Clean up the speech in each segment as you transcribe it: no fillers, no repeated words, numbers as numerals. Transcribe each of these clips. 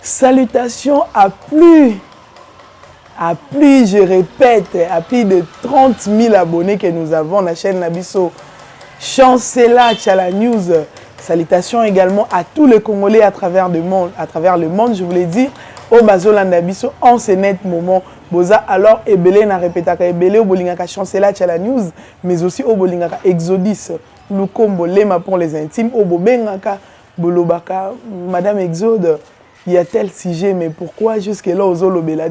Salutations à plus, je répète, à plus de 30 000 abonnés que nous avons la chaîne Nabiso. Chancela Tchala News. Salutations également à tous les Congolais à travers le monde, je voulais dire, au Bazola Nabiso, en ce net moment. Boza alors Ebele na répétaka Ebele au Bolingaka Chancela Tchala News, mais aussi au Bolingaka Exodus, Lukombo Lema pour les intimes, au Bobengaka Bolobaka, Madame Exode. Il y a tel sujet, mais pourquoi jusque-là aux Olobela?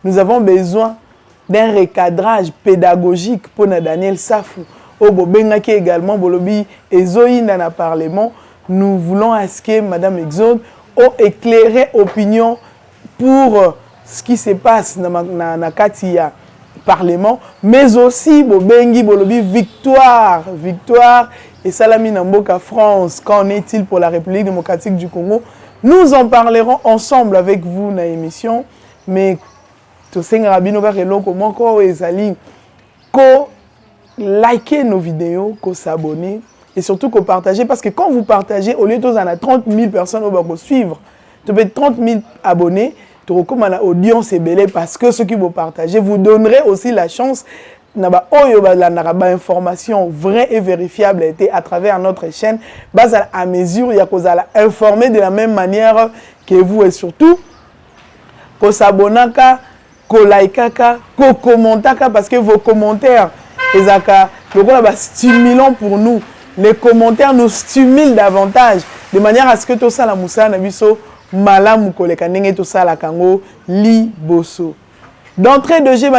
Nous avons besoin d'un recadrage pédagogique pour Daniel Safou. Au Bobengaki également, Bolobi et Zoï dans le Parlement. Nous voulons à ce que Madame Exode ait éclairé opinion pour ce qui se passe dans le Katia Parlement, mais aussi Bobengi Bolobi victoire et Salami Namboka France. Qu'en est-il pour la République démocratique du Congo? Nous en parlerons ensemble avec vous dans l'émission. Mais tout ce likez nos vidéos, qu'on s'abonne et surtout qu'on partage. Parce que quand vous partagez, au lieu de 30 000 personnes qui vont suivre, tu peux 30 000 abonnés, tu recommandes l'audience est belle parce que ceux qui vont partager, vous donnerez aussi la chance information vraie et vérifiable à travers notre chaîne, à mesure il y a informer de la même manière que vous et surtout qu'on s'abonne, qu'on like, qu'on commente parce que vos commentaires sont stimulants pour nous. Les commentaires nous stimulent davantage de manière à ce que tout ça la moussa na biso malamu koleka ndenge tout ça la kango li boso. D'entrée de jeu,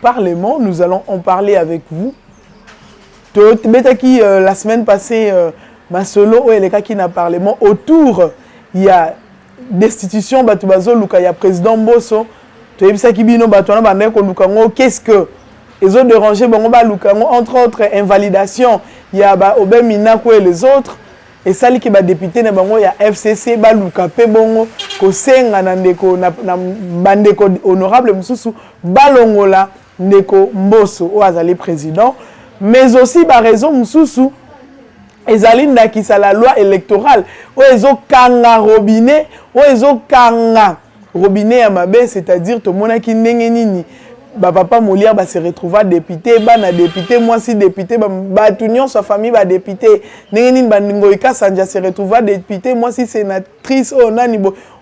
Parlement, nous allons en parler avec vous. La semaine passée, Masolo et les cas qui n'a Parlement autour, il y a destitution, il y a président Bosso. Qu'est-ce que ils ont dérangé entre autres invalidation, il y a Obé Minako et les autres. Et ça, qui est député, il y a FCC, Balukape Bongo, Kosenga, Bandeko honorable Moussou, Balongola, Ndeko Mbosso, Oazali président. Mais aussi, par raison Moussou, Ezali Ndakisa la loi électorale, Oezo Kanga Robinet, Oezo Kanga Robinet Amabe, c'est-à-dire tout le monde qui n'est nini. Papa Molière se retrouva député, député, moi si député, Batunion, sa famille va député, Nengenin Bandingoika Sanja se retrouva député, moi si sénatrice,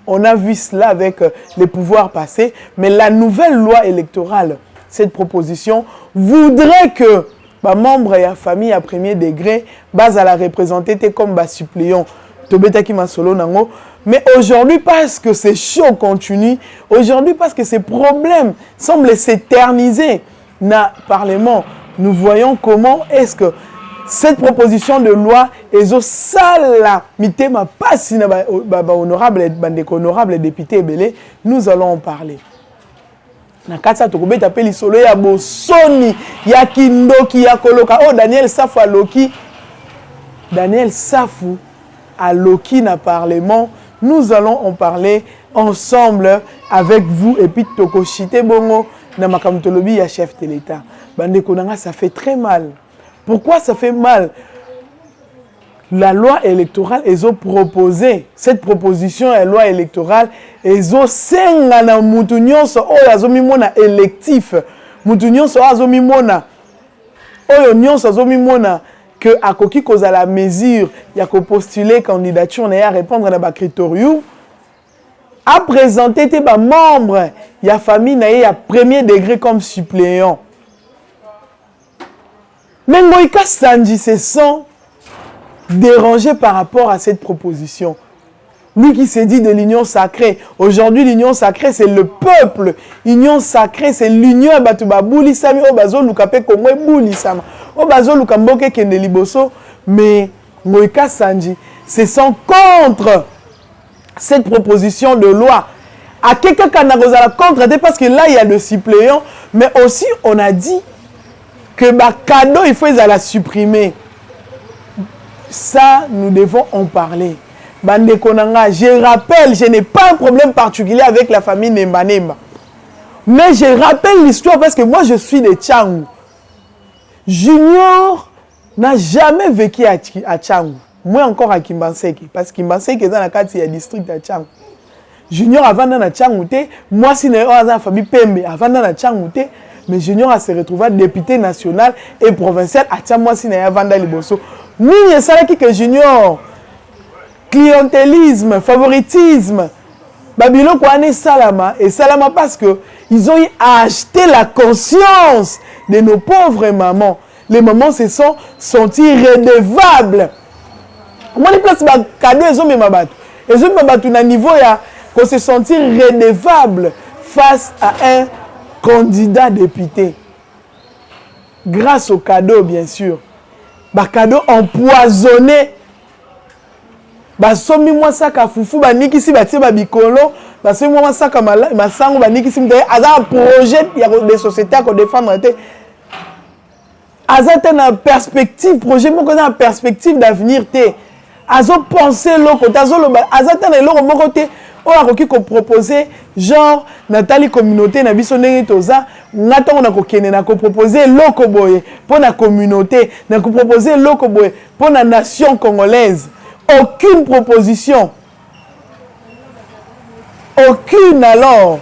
on a vu cela avec les pouvoirs passés, mais la nouvelle loi électorale, cette proposition, voudrait que membres et la famille à premier degré, base à la représenter comme suppléant. Mais aujourd'hui, parce que ces shows continuent, aujourd'hui, parce que ces problèmes semblent s'éterniser dans le Parlement, nous voyons comment est-ce que cette proposition de loi est au salamité, ma pas si honorable député Belé, nous allons en parler. Na katsa tokobe tapeli solo ya bosoni ya kindoki ya koloka oh Daniel Safou a Loki Daniel Safou à Loki na Parlement. Nous allons en parler ensemble avec vous et puis tokoshite bongo na makamtolobi ya chef de l'État. Bande konanga ça fait très mal. Pourquoi ça fait mal? La loi électorale ils ont proposé cette proposition de loi électorale ils ont senga na mutu nyonso oyo azomimona électif mutu nyonso azomimona oyo nyonso azomimona que akoki koza la mesure ya ko postuler candidature na ya répondre na ba critérium a présenter te ba membre ya famille na ya premier degré comme suppléant. Mais Moïka Sanji se sent dérangé par rapport à cette proposition. Lui qui s'est dit de l'union sacrée. Aujourd'hui, l'union sacrée, c'est le peuple. L'union sacrée, c'est l'union. Mais Moïka Sanji se sent contre cette proposition de loi. À quelqu'un qui a contre, parce que là, il y a le suppléant. Mais aussi, on a dit que cadeau, il faut la supprimer. Ça, nous devons en parler. Bande Konanga, je rappelle, je n'ai pas un problème particulier avec la famille Nemba Nemba. Mais je rappelle l'histoire parce que moi, je suis de Tchangou. Junior n'a jamais vécu à Tchangou. moi encore à Kimbanseke parce que Kimbanseke est dans la carte il y a district à Tchang. Junior avant dans la Tchangouté, moi si dans la famille Pembe avant dans la Tchangouté, mais Junior a se retrouvé député national et provincial à Tchang moi si dans avant dans Liboso. Ni ça qui que Junior clientélisme, favoritisme. Babylone quoi est Salama et Salama parce que ils ont acheté la conscience de nos pauvres mamans. Les mamans se sont sentis redevables. Moi les places ba cadeau ils ont mis ma batte. Ils ont mis ma batte à niveau ya qu'on se sentir redevable face à un candidat député. Grâce au cadeau bien sûr. Ba cadeau empoisonné. Basomi moi saka fufu baniki si batie ba bikolo basomi moi saka masango baniki si mte aza projet ya des sociétés à défendre te aza te na perspective projet moko na perspective d'avenir te azo penser loko tazo lo aza te na loko moko te o akoki ko proposer genre Nathalie communauté na biso ndenge toza ngatongo na kokene na ko proposer loko boye pour na communauté na ko proposer loko boye pour na nation congolaise. Aucune proposition. Aucune alors.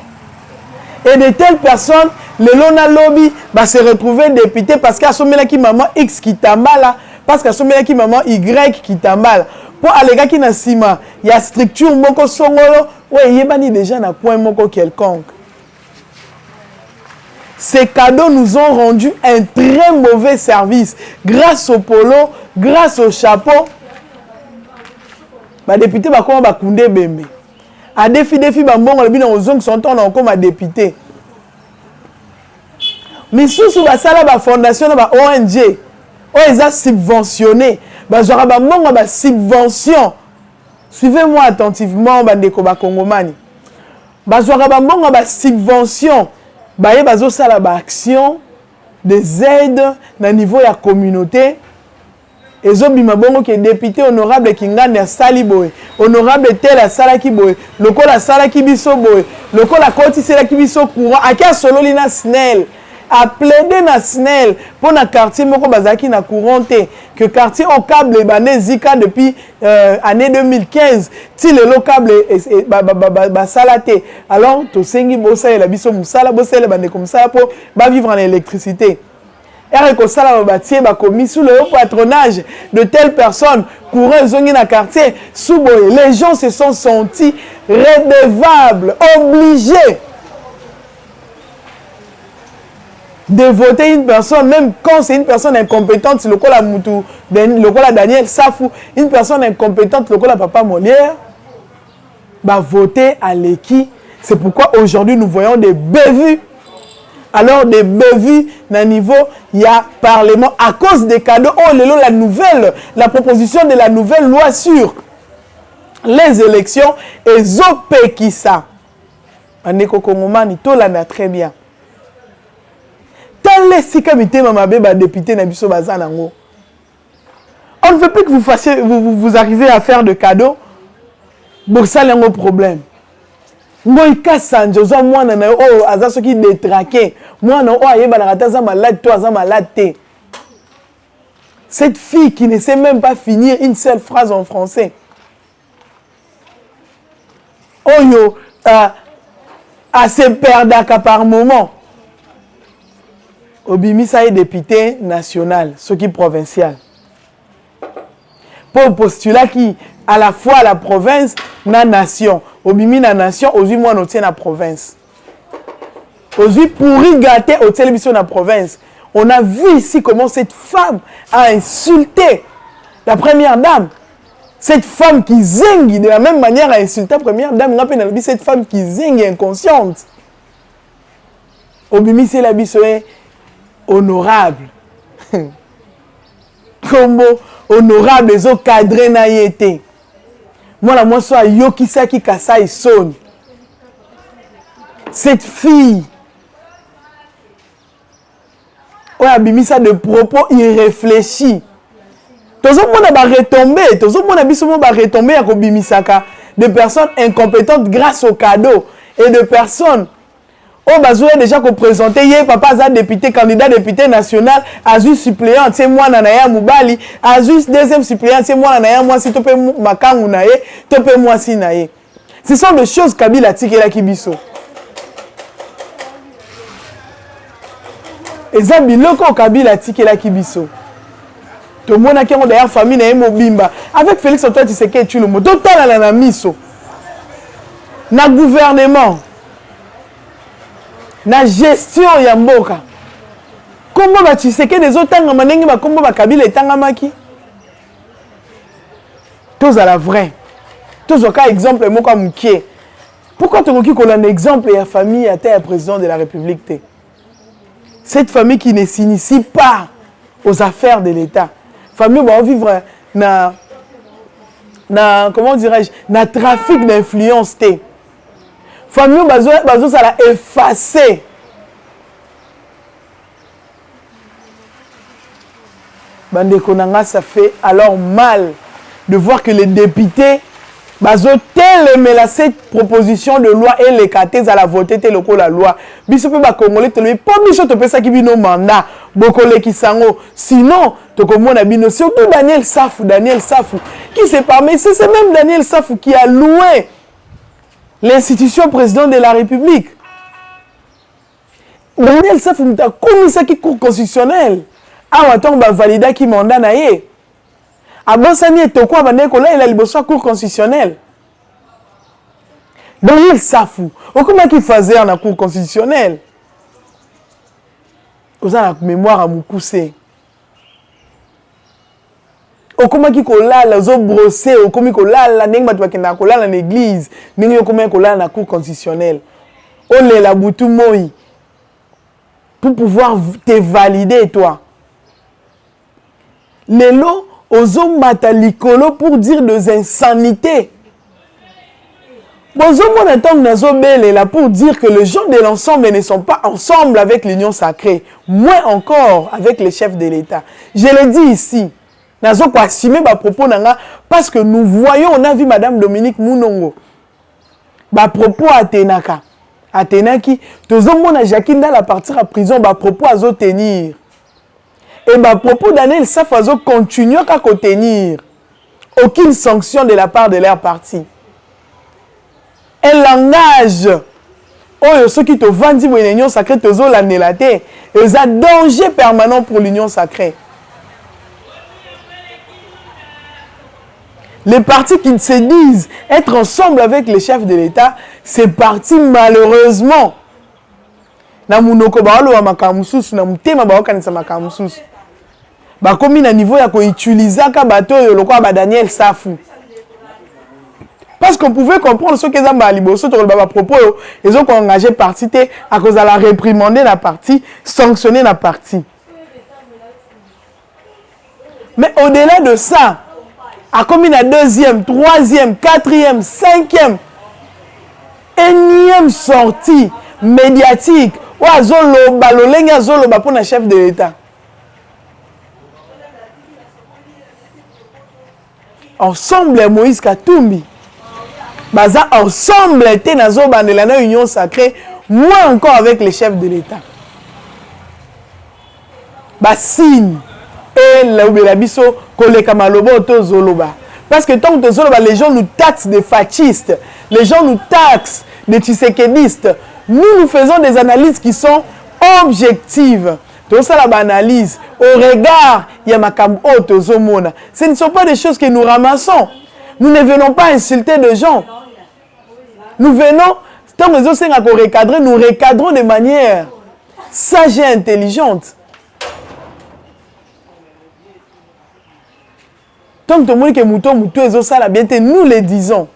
Et de telles personnes, le Lona Lobby va se retrouver député parce qu'à son qui maman X qui t'a mal, parce qu'à son qui maman Y qui t'a mal. Pour aller gars qui n'a sima, il y a structure moko songolo, ouais, il y a déjà un point moko quelconque. Ces cadeaux nous ont rendu un très mauvais service. Grâce au polo, grâce au chapeau, ba député ba koma ba kunde bembe a défi ba mbongo lebina ozong son temps na koma député mais sous ba sala ba fondation ba ONG o eza subventionné ba zora ba mbongo ba subvention suivez-moi attentivement ba ndeko ba kongomani ba zora ba mbongo ba subvention ba ye bazo sala ba action des aides na niveau ya communauté. Et zobima bongo qui est député honorable Kingane ya Saliboy, honorable tel a Salaki boy, le col a Salaki biso boy, le col a Koti Salaki biso courant, à qui a sololi na SNEL, a plaidé na SNEL pour na quartier moko bazaki na couranté, que quartier au câble bané zika depuis année 2015, si le câble ba salaté, alors to sengi bossa et la biso musala bossa le bané comme ça pour ba vivre en électricité. Et ça commis sous le haut patronage de telles personnes courant zongi na quartier sous les gens se sont sentis redevables, obligés de voter une personne, même quand c'est une personne incompétente, le col à Moutou, le col à Daniel Safou, une personne incompétente, le col à Papa Molière, va voter à l'équipe. C'est pourquoi aujourd'hui nous voyons des bévues. Alors des bévues à niveau, il y a parlement à cause des cadeaux. Oh, la proposition de la nouvelle loi sur les élections et Zopekisa. Aneko Kongomani, tout là très bien. Tant les sikamité mamabe ba député na biso bazanango. On ne veut plus que vous arrivez à faire de cadeaux. Pour ça, il y a un problème. Moi kasanje zo mwana na o aza soki détraqué mwana o ayeba na kata za malade toi za malade. Cette fille qui ne sait même pas finir une seule phrase en français. Oyo a se perdaka par moment. Obimisa est député national, ce qui est provincial. Pour postulat qui à la fois la province na nation. Obimi na nation, aujourd'hui moi on tient la province. Aujourd'hui pourri gâté au télévision la province. On a vu ici comment cette femme a insulté la première dame. Cette femme qui zingue de la même manière a insulté la première dame. Cette femme qui zingue inconsciente. Obimi c'est la bisoé honorable. Combo honorable les autres cadres na yété. Moi la moi soit Yokisaki Kasai Son. Cette fille ouais abimisa de propos irréfléchis. Tous les monde va retomber, tous les monde va retomber à kobimisaka de personnes incompétentes grâce au cadeau et de personnes Oh, bazo déjà qu'on présentait hier, papa a député, candidat député national, Azu suppléant, c'est moi Nanaya Moubali, Azu deuxième suppléant, c'est moi Nanaya, moi si topé Makangu naye, topé moi si naye. Ce sont des choses Kabila tiki la kibiso. Et ça biloko Kabila tiki la kibiso. Tout le monde a qui ont d'ailleurs famille na Mobimba. Avec Félix Antoine Tshisekedi tu le mot. Total à la miso. Na gouvernement. Na gestion ya mboka. Comment ba Tshisekedi des autres tanga manengi ba kombo ba Kabila etanga maki. Tous à la vraie. Tous au cas exemple moko mukie. Pourquoi tu veux qu'on a un exemple ya famille à terre président de la République té? Cette famille qui ne s'initie pas aux affaires de l'État. Famille va vivre na comment dirais-je, na trafic d'influence té. Famille bazo ça l'a effacé. Bande konanga ça fait alors mal de voir que les députés bazo tellement cette proposition de loi et les catés à la voter tel que la loi. Biso pe ba congolais te le pas biso te pesa ki bino mandat bokole ki sango sinon to komona bino surtout Daniel Safou qui c'est parmi c'est même Daniel Safou qui a loué l'institution président de la République. Daniel Safou m'a commis ça qui cour constitutionnel. Ah attends ba valida qui mandat na ye. Abonsani et Toko Abanekola, il a le besoin cour constitutionnel. Daniel Safou, comment il faisait en la cour constitutionnelle? Vous avez la mémoire à Moukoussé. Comment il colla la zo brossé, comment il colla la n'engma tu na colla dans l'église, n'engma comment il colla la cour constitutionnelle. On est la boutou moi pour pouvoir te valider toi. Les lots aux matalikolo pour dire des insanités. Bonjour, là pour dire que les gens de l'ensemble ne sont pas ensemble avec l'union sacrée, moins encore avec les chefs de l'État. Je le dis ici, nazo ko assumer ba propos nanga parce que nous voyons, on a vu Madame Dominique Mounongo, ba propos Atenaki, tozo mona Jacqueline dans la partir à prison, ba propos à zo tenir. Et bah, à propos Daniel Safazo continue à contenir aucune sanction de la part de leur parti. Un langage, oh, ceux qui te vendent l'union sacrée, te ont la nélaté, ils ont un danger permanent pour l'union sacrée. Les partis qui se disent être ensemble avec les chefs de l'État, ces partis malheureusement, na munoko baolo wa makamususu na mutema baokanisa makamususu. Ba komi na niveau ya ko utiliser ka bato yo lokwa ba Daniel Safou. Parce qu'on pouvait comprendre ce que Zamba Liboso to ba propos ils ont engagé parti té à cause de la réprimander la partie, sanctionner la partie. Mais au-delà de ça, à comme la deuxième, troisième, quatrième, cinquième, énième sortie médiatique ou azolo balolenga zolo ba pour un chef de l'État. Ensemble Moïse Katumbi. Baza ensemble était dans la union sacrée, moins encore avec les chefs de l'État. Bassine et la biso koleka malobo to zoloba. Parce que tant que zoloba, les gens nous taxent de fascistes, les gens nous taxent de tshisekedistes. Nous faisons des analyses qui sont objectives. Tout ça, l'analyse, au regard, il y a makambo tozomona. Ce ne sont pas des choses que nous ramassons. Nous ne venons pas insulter des gens. Nous venons, tant que nous recadrer, nous recadrons de manière sage et intelligente. Tant que nous le disons.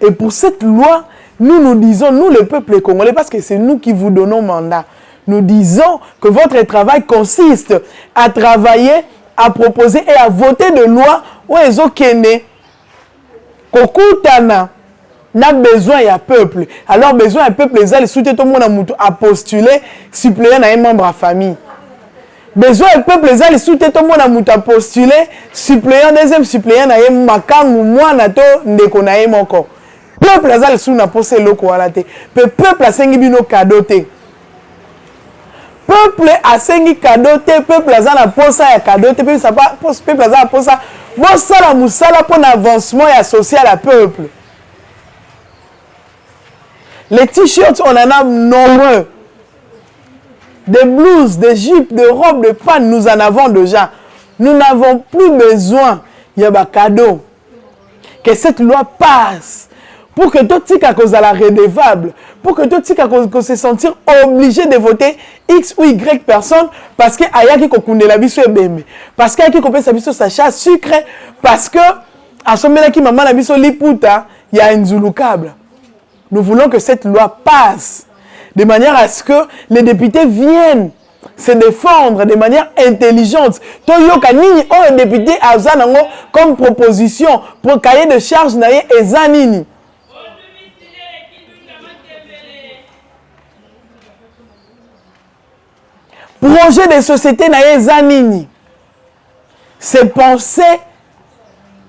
Et pour cette loi, nous disons, nous le peuple congolais, parce que c'est nous qui vous donnons mandat. Nous disons que votre travail consiste à travailler, à proposer et à voter de lois où ils ont kené. Kokutana n'a besoin d'un peuple. Alors besoin d'un peuple, les soutiennent tout le monde à postuler, suppléant à un membre à famille. Besoin d'un peuple, les soutiennent tout le monde à postuler, suppléant deuxième suppléant à un makangu moi nato ndekonaye moko. peuple azal sous na posé loko wala te peuple asengi bino cadeau te peuple asengi cadeau te peuple azal na posa ya cadeau te peuple azal na posa bosala musala pour l'avancement et social à peuple. Les t-shirts, on en a nombreux. Des blouses, des jupes, des robes, des pannes, nous en avons déjà. Nous n'avons plus besoin. Il y a des cadeaux. Que cette loi passe. Pour que tout tika cause à la redevable. Pour que tout tika cause se sentir obligé de voter X ou Y personne. Parce que ayaki kokunde la biso ebembe. Parce que ayaki kopesa biso sacha sucre. Parce que à ce moment-là qui maman la biso liputa, il y a un zouloukable. Nous voulons que cette loi passe. De manière à ce que les députés viennent se défendre de manière intelligente. Toyoka nini o député azanango comme proposition pour cahier de charge naye ezanini. Projet de société naye ezanini. C'est pensé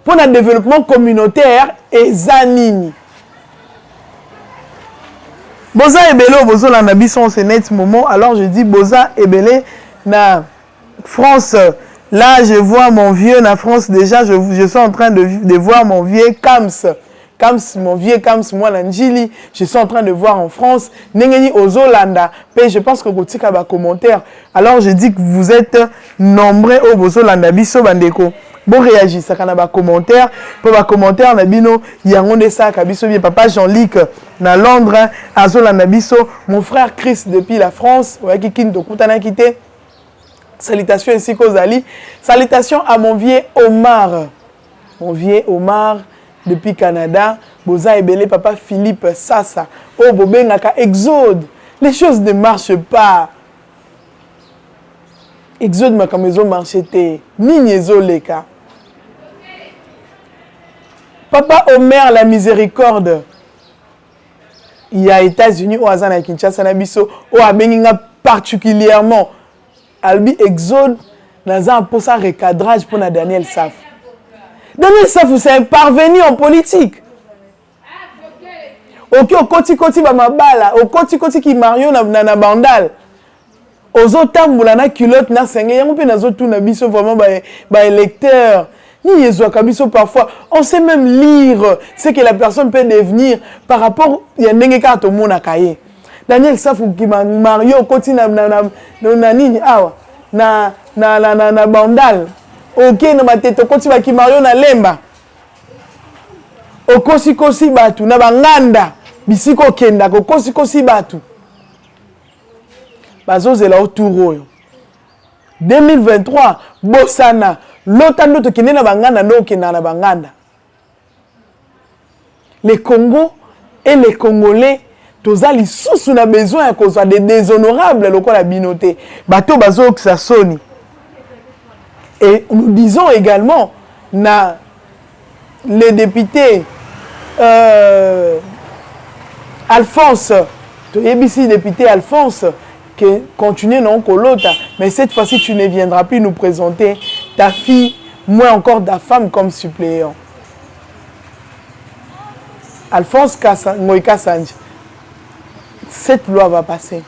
pour le développement communautaire ezanini. Boza ebele bozo la nabi son net moment alors je dis boza ebele na France là je vois mon vieux na France déjà je suis en train de voir mon vieux Kams mon vieux Kams moi na Njili je suis en train de voir en France nengeni ozolanda pe je pense que kotika ba commentaire alors je dis que vous êtes nombreux au bozo landa biso bandeko. Bon réagir ça kana ba commentaire pour ba commentaire na bino yango de ça ka biso bien papa Jean-Luc na Londres azolanda biso mon frère Chris depuis la France ouais qui kin kutana quitté salutations ainsi qu'Ozali salutations à mon vieux Omar depuis Canada boza ebele papa Philippe Sassa oh bobengaka Exode les choses ne marchent pas Exode ma maison marcheté nini ezoleka Papa Omer la miséricorde il y a États-Unis au Azana Kinshasa na biso au abenginga particulièrement albi Exode naza pour ça recadrage pour na Daniel Saf. Daniel Saf c'est parvenu en politique. OK au koti ba mabala au koti ki Mario na bandal. Ozo tamboula na culotte na senge yango pe nazo tout na biso vraiment ba électeur. Ni kabiso parfois on sait même lire ce que la personne peut devenir par rapport ya ndenge ka to mona kaye Daniel Safu ki Mario koti na nini awa na bandal OK na mateto koti ba ki Mario na lemba okosi batu na banganda bisiko kenda kosi batu bazozela autour oyo 2023 bosana l'autre qui n'est pas banganda no qui n'a banganda. Les Congos et les Congolais tous ali sous on a besoin à cause des déshonorables le quoi la binoté bateau bazo que ça sonne. Et nous disons également na les députés Alphonse to yebisi député Alphonse que continuer non colota mais cette fois-ci tu ne viendras plus nous présenter ta fille moins encore ta femme comme suppléant. Alphonse Moïka Sanj, cette loi va passer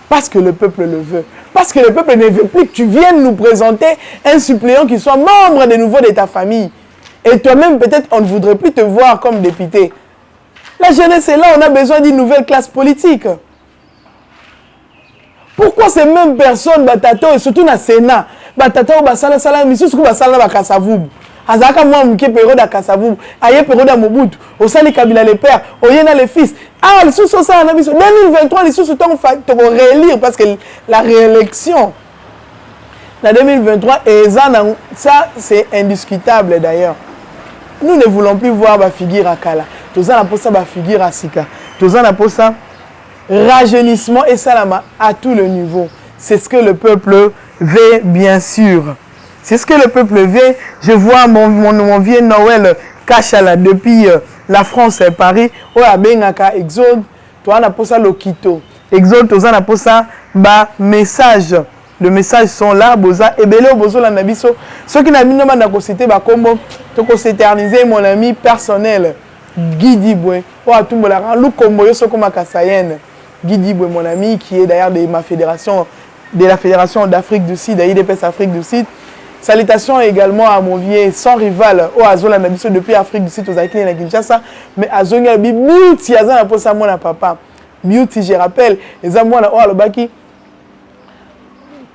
parce que le peuple le veut, parce que le peuple ne veut plus que tu viennes nous présenter un suppléant qui soit membre de nouveau de ta famille et toi-même peut-être on ne voudrait plus te voir comme député. La jeunesse est là, on a besoin d'une nouvelle classe politique. Pourquoi ces mêmes personnes, Batato, et surtout dans le Sénat, Batato, Basala, Missous, Basala, Bakassavoub, Azaka, moi, Mouké, Péro, Kassavoub, Aye, Péro, Mobutu, Osali, Kabila, les pères, Oyena, les fils. Ah, les sous ça, en 2023, les sous sont en réélire parce que la réélection, en 2023, et ça, c'est indiscutable d'ailleurs. Nous ne voulons plus voir ma figure à Kala. Tous en pour ça, ma figure à Sika. Tous en pour ça. Rajeunissement et salama à tout le niveau. C'est ce que le peuple veut, bien sûr. C'est ce que le peuple veut. Je vois mon vieux Noël Kachala depuis la France et Paris. Oh, Abengaka, Exode. Toi, on a pour ça le Quito. Exode, toi, on a pour ça message. Les messages sont là. Boza, Ebele, Bozo, la Nabiso. Ceux qui n'ont pas de cité, Bakombo, tu peux s'éterniser, mon ami personnel. Guidibwe, oh à tout le monde, Lukomboyo Sokoma Kassayenne, Guidibwe, mon ami, qui est d'ailleurs de ma fédération, de la Fédération d'Afrique du Sud, d'IDPS Afrique du Sud. Salutations également à mon vieux sans rival, au Azola Nabiso depuis Afrique du Sud, aux Akine et Kinshasa, mais Azonia Beauty, Azana pour ça, mon papa. Beauty, je rappelle, les amours, oh, le baki.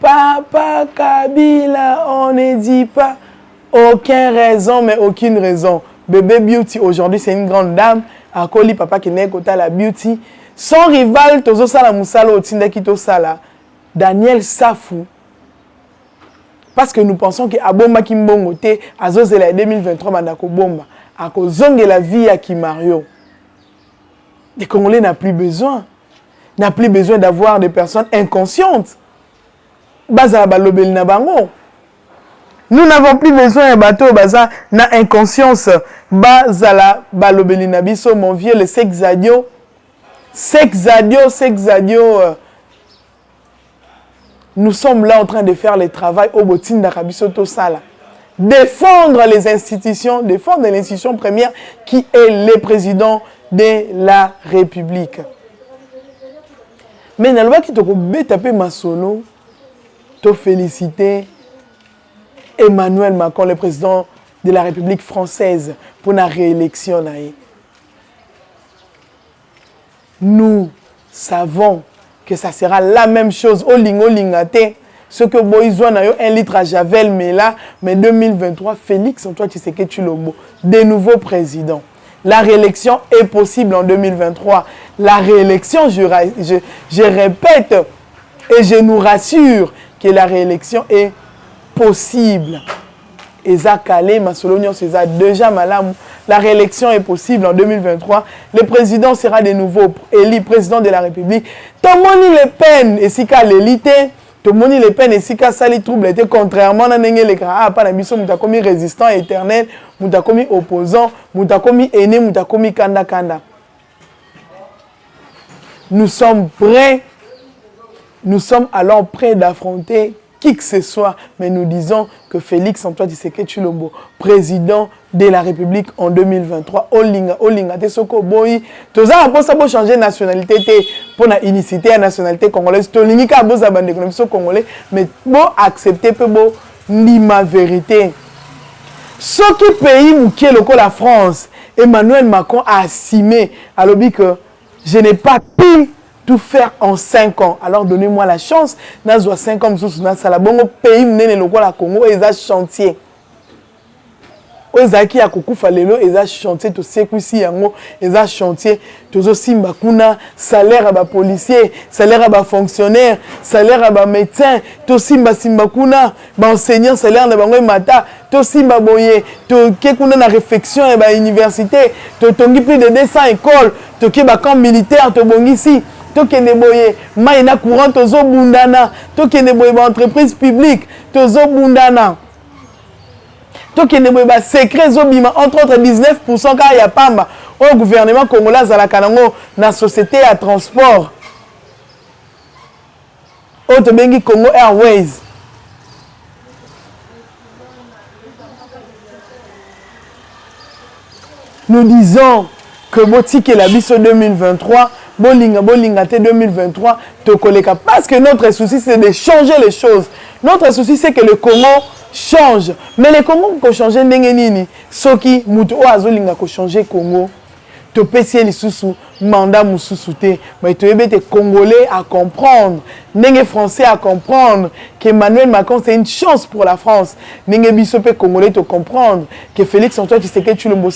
Papa Kabila, on ne dit pas aucune raison, mais aucune raison. Bébé Beauty, aujourd'hui, c'est une grande dame. Akoli, papa qui n'est qu'au la Beauty. Son rival, Tozo Sala Moussalo, Otinda Kito Sala, Daniel Safou. Parce que nous pensons que Abomba Kimbongo te Azozela 2023 Mandako Bomba à cause de la vie à Kimario. Les Congolais n'ont plus besoin d'avoir des personnes inconscientes. Baza balobel na bango. Nous n'avons plus besoin d'un bateau baza na inconscience. Bazala balobel na biso mon vieux le sexadio. Nous sommes là en train de faire le travail au botin d'Arabisoto Sala. Défendre les institutions, défendre l'institution première qui est le président de la République. Mais dans le cas qui te tapé Masolo, te féliciter Emmanuel Macron, le président de la République française, pour la réélection. Nous savons que ça sera la même chose au lingate. Ce que Boïzouan a eu 1 litre à Javel, mais là, mais 2023, Félix Antoine Tshisekedi Tshilombo, de nouveau président. La réélection est possible en 2023. La réélection, je répète, et je nous rassure que la réélection est possible. Eza Kalé, Masolonion, c'est déjà malam. La réélection est possible en 2023. Le président sera de nouveau élu président de la République. Tomoni Le Pen, et si l'élite, Tomoni Le Pen, et si sali trouble, était contrairement à pas na biso, mutakomi résistant éternel, mutakomi opposant, mutakomi aîné, mutakomi kanda kanda. Nous sommes prêts, nous sommes alors prêts d'affronter qui que ce soit, mais nous disons que Félix Antoine Tshisekedi Tshilombo, président de la République en 2023, Olinga, Tesoko Boy, tous ça pour ça pour changer de nationalité, pour la unicité à nationalité congolaise, tout l'unica pour ça bande économique congolais, mais pour accepter pour bon ni ma vérité. Ce qui pays qui est le la France, Emmanuel Macron a assumé à l'objet que je n'ai pas pu tout faire en 5 ans. Alors donnez-moi la chance. Nous 5 ans, nous sommes bon pays, nous sommes Congo, et ils chantier. Ozaki ya kokufa lelo eza chantier to sekusi yango eza chantier tozo simba kuna salaire ba policier, salaire ba fonctionnaire, salaire ba médecin, to simba kuna ba enseignant, salaire na bango mata, to simba boye, to ke kuna na réflexion et ba université, to tongi plus de 200 écoles, to ke ba camp militaire to bongisi. Tokende boye maina courant tozo bundana, tokende boye ba entreprise publique tozo bundana. Tokende boye ba secret zobima entre autres 19% ka ya pamba au gouvernement congolais za kanango na société à transport. Auto bengi Congo Airways. Nous disons que Botiki la biso 2023 Bolinga T 2023 te koleka parce que notre souci c'est de changer les choses. Notre souci c'est que le Congo change. Mais le Congo peut changer ndenge nini? Soki mutu o azolinga ko changer Congo. To pesi lisusu mandat mususu te. Mais to yebete Congolais à comprendre, ndenge Français à comprendre que Emmanuel Macron c'est une chance pour la France. Ndenge biso pe Congolais te comprendre que Félix Antoine Tshisekedi Tshilombo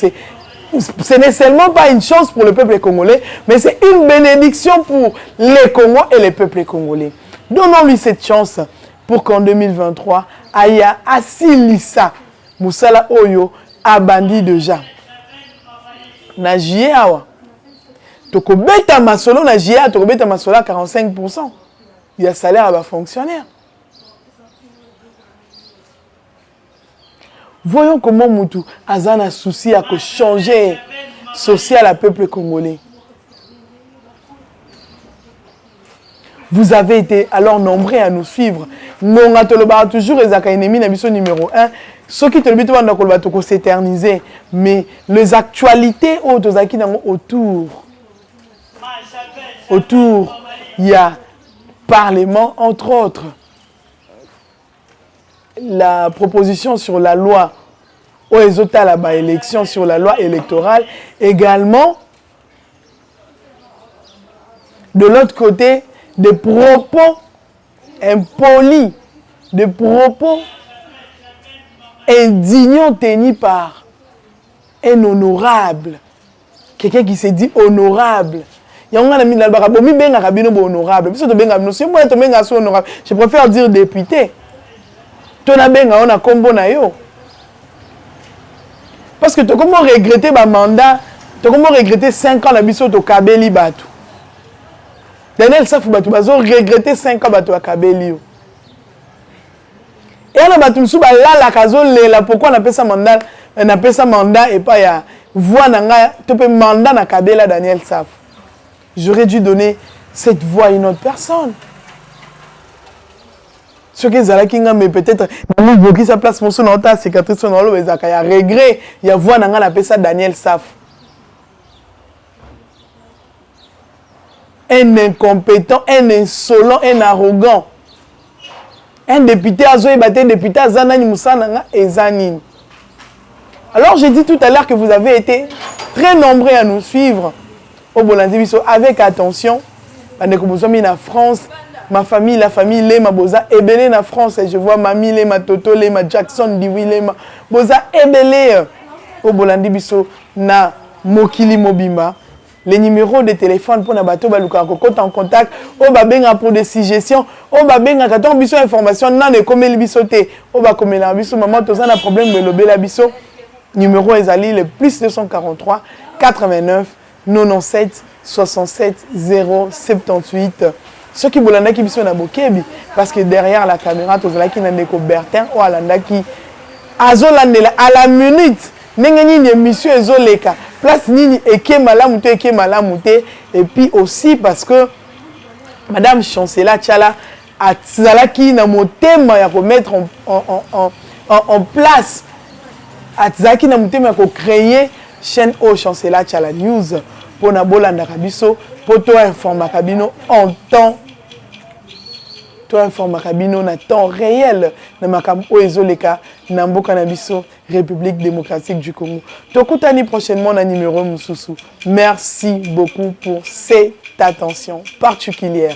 ce n'est seulement pas une chance pour le peuple congolais, mais c'est une bénédiction pour les Congos et le peuple congolais. Donnons-lui cette chance pour qu'en 2023, Aya Asilisa Moussala Oyo abandi déjà. Na JE awa. Toko beta masolo na JE, toko beta masolo à 45%. Il y a salaire à bas fonctionnaire. Voyons comment Moutou Azana souci à changer social à peuple congolais. Vous avez été alors nombreux à nous suivre. Nonga Toloba toujours Ezaka ennemi Nabiso numéro 1. ceux qui te le disent s'éterniser, mais les actualités autour, il y a Parlement, entre autres. La proposition sur la loi, élection sur la loi électorale, également, de l'autre côté, des propos impolis, des propos indignants tenus par un honorable, quelqu'un qui s'est dit honorable. Honorable. Je préfère dire député. Parce que tu comment regretter ma mandat, tu comment regretter 5 ans d'abisso de Kabeli Batu. Daniel Safou Batu bazo regretter 5 ans Batu à Kabeli. Et on a Batu Msouba là la kazo lela pourquoi on appelle ça mandat et pas ya voix nanga tu peux mandat na Kabela Daniel Safou. J'aurais dû donner cette voix à une autre personne. Ce que Zalaki mais peut-être qui sa place mon son ta cicatrice son olo ezaka ya regret ya voix nanga na pesa Daniel Safou. Un incompétent, un insolent, un arrogant. Un député azoé batté député azanani musananga ezanini. Alors j'ai dit tout à l'heure que vous avez été très nombreux à nous suivre au Bolandi Biso avec attention. En France, ma famille, la famille Lema Boza Ebele na France, je vois Mami Lema, Toto Lema, Jackson Diwi Lema, Boza Ebele au Bolandi Biso na Mokili Mobimba. Les numéros de téléphone pour Nabato Baluka Kokot en contact, au Babenga pour des suggestions, au Babenga quand biso information, nan et comme bisoté, au Bakomela Biso, maman, tous un problème de l'obéla Biso. Numéro Ezali, le plus 243 89 97 67 078. Ceux qui bolanda qui sont na bokebi parce que derrière la caméra tous là qui n'a déco Bertin ou alanda qui azolandela à la minute nengeni ni émission ezoleka place nini eke malamuté et puis aussi parce que madame Chancela Tchala azalaki na motema ya remettre en place azalaki na motema ya ko créer chaîne au Chancela Tchala News pour na bolanda kabiso pour toi informer kabino en temps toi informer kabino na temps réel na makambo ezoleka na mboka na biso République démocratique du Congo. Tokutani prochainement na numéro mususu. Merci beaucoup pour cette attention particulière.